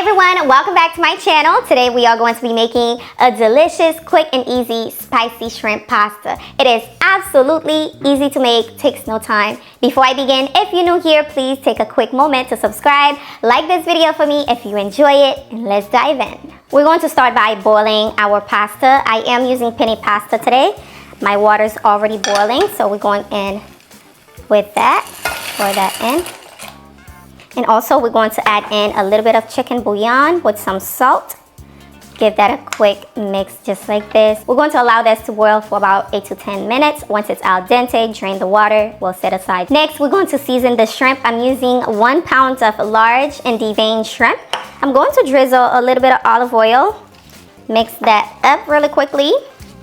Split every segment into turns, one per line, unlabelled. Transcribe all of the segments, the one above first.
everyone, welcome back to my channel. Today we are going to be making a delicious, quick and easy spicy shrimp pasta. It is absolutely easy to make, takes no time. Before I begin, if you're new here, please take a quick moment to subscribe, like this video for me if you enjoy it, and let's dive in. We're going to start by boiling our pasta. I am using penne pasta today. My water's already boiling, so we're going in with that. Pour that in. And also we're going to add in a little bit of chicken bouillon with some salt. Give that a quick mix just like this. We're going to allow this to boil for about 8 to 10 minutes. Once it's al dente, drain the water, we'll set aside. Next, we're going to season the shrimp. I'm using 1 pound of large and deveined shrimp. I'm going to drizzle a little bit of olive oil. Mix that up really quickly.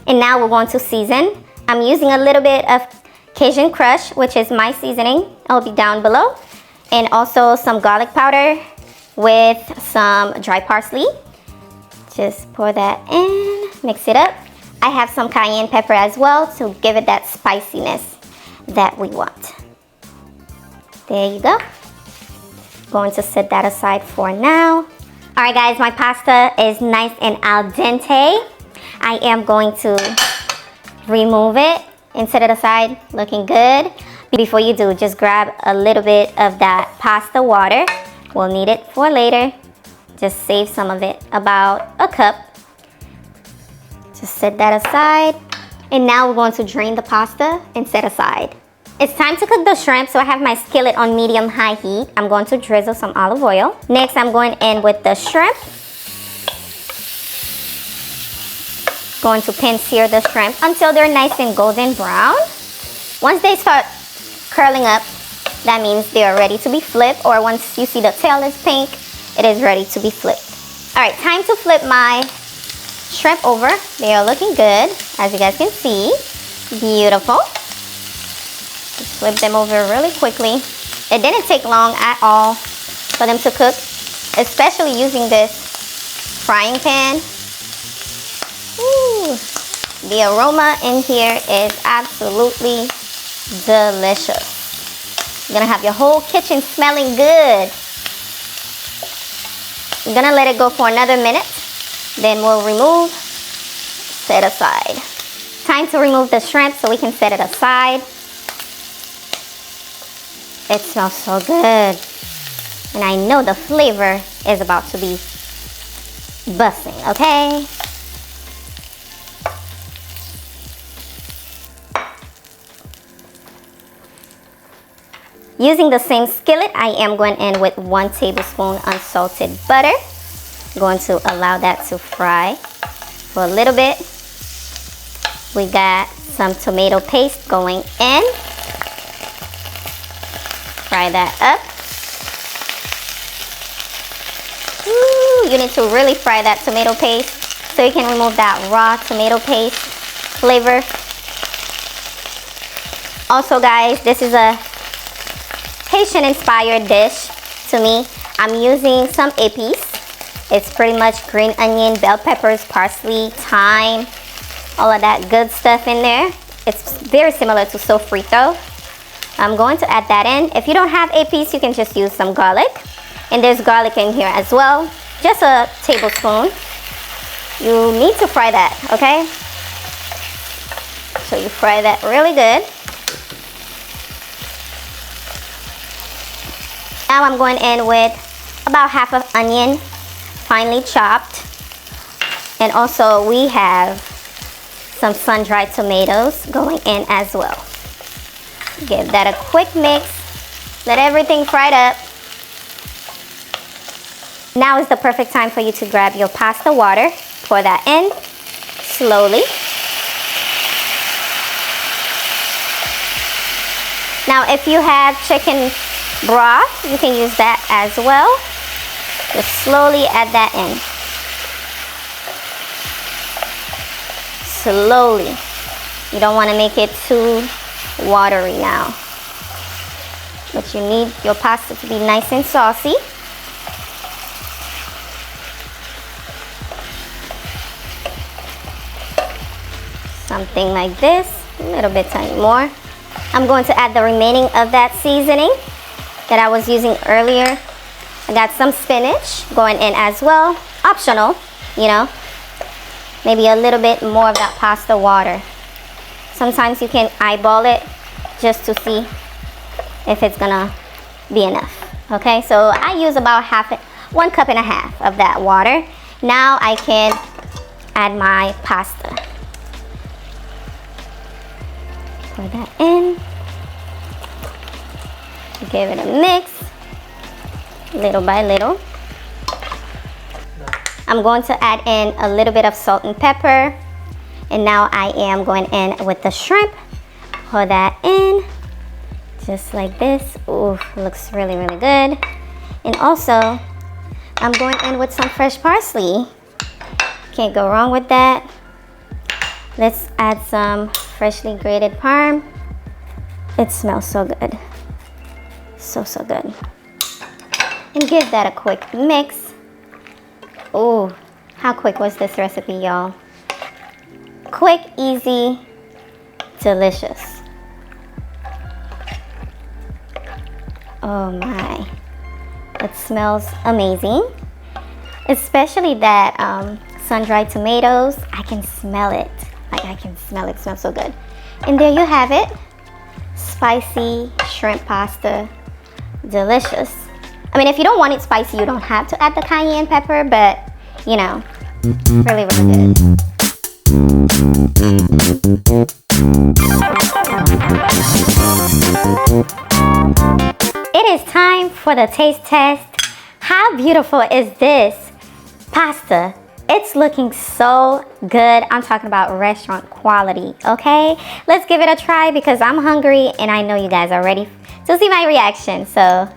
And now we're going to season. I'm using a little bit of Cajun Crush, which is my seasoning. It'll be down below. And also some garlic powder with some dry parsley. Just pour that in, mix it up. I have some cayenne pepper as well to give it that spiciness that we want. There you go. Going to set that aside for now. All right guys, my pasta is nice and al dente. I am going to remove it and set it aside, looking good. Before you do, just grab a little bit of that pasta water. We'll need it for later. Just save some of it, about a cup. Just set that aside. And now we're going to drain the pasta and set aside. It's time to cook the shrimp, so I have my skillet on medium-high heat. I'm going to drizzle some olive oil. Next, I'm going in with the shrimp. Going to pan sear the shrimp until they're nice and golden brown. Once they start curling up, that means they are ready to be flipped, or once you see the tail is pink, it is ready to be flipped. All right, time to flip my shrimp over. They are looking good, as you guys can see. Beautiful. Just flip them over really quickly. It didn't take long at all for them to cook, especially using this frying pan. Ooh, the aroma in here is absolutely delicious. You're gonna have your whole kitchen smelling good. You're gonna let it go for another minute. Then we'll remove, set aside. Time to remove the shrimp so we can set it aside. It smells so good. And I know the flavor is about to be busting, okay? Using the same skillet, I am going in with 1 tablespoon unsalted butter. I'm going to allow that to fry for a little bit. We got some tomato paste going in. Fry that up. Ooh, you need to really fry that tomato paste so you can remove that raw tomato paste flavor. Also guys, this is a Haitian-inspired dish to me. I'm using some épis. It's pretty much green onion, bell peppers, parsley, thyme, all of that good stuff in there. It's very similar to sofrito. I'm going to add that in. If you don't have épis, you can just use some garlic. And there's garlic in here as well. Just a tablespoon. You need to fry that, okay? So you fry that really good. Now I'm going in with about half of onion, finely chopped. And also we have some sun-dried tomatoes going in as well. Give that a quick mix. Let everything fry up. Now is the perfect time for you to grab your pasta water. Pour that in slowly. Now if you have chicken broth, you can use that as well. Just slowly add that in. Slowly. You don't want to make it too watery now. But you need your pasta to be nice and saucy. Something like this. A little bit tiny more. I'm going to add the remaining of that seasoning that I was using earlier. I got some spinach going in as well. Optional, you know. Maybe a little bit more of that pasta water. Sometimes you can eyeball it just to see if it's gonna be enough. Okay, so I use about 1 cup and a half of that water. Now I can add my pasta. Pour that in. Give it a mix, little by little. I'm going to add in a little bit of salt and pepper. And now I am going in with the shrimp. Pour that in, just like this. Ooh, looks really, really good. And also, I'm going in with some fresh parsley. Can't go wrong with that. Let's add some freshly grated parm. It smells so good. So good. And give that a quick mix. Ooh, how quick was this recipe, y'all? Quick, easy, delicious. Oh my, it smells amazing. Especially that sun-dried tomatoes. I can smell it. Like, I can smell it. It smells so good. And there you have it. Spicy shrimp pasta. Delicious. I mean, if you don't want it spicy, you don't have to add the cayenne pepper, but you know, really, really good. It is time for the taste test. How beautiful is this pasta? It's looking so good. I'm talking about restaurant quality, okay? Let's give it a try because I'm hungry and I know you guys are ready to see my reaction. So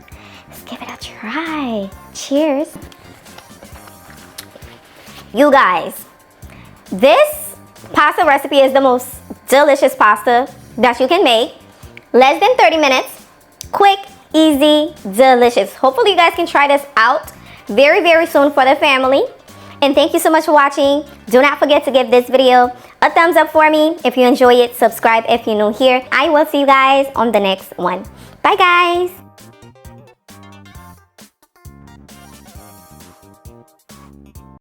let's give it a try. Cheers. You guys, this pasta recipe is the most delicious pasta that you can make. Less than 30 minutes. Quick, easy, delicious. Hopefully you guys can try this out very, very soon for the family. And thank you so much for watching. Do not forget to give this video a thumbs up for me if you enjoy it. Subscribe if you're new here. I will see you guys on the next one. Bye guys.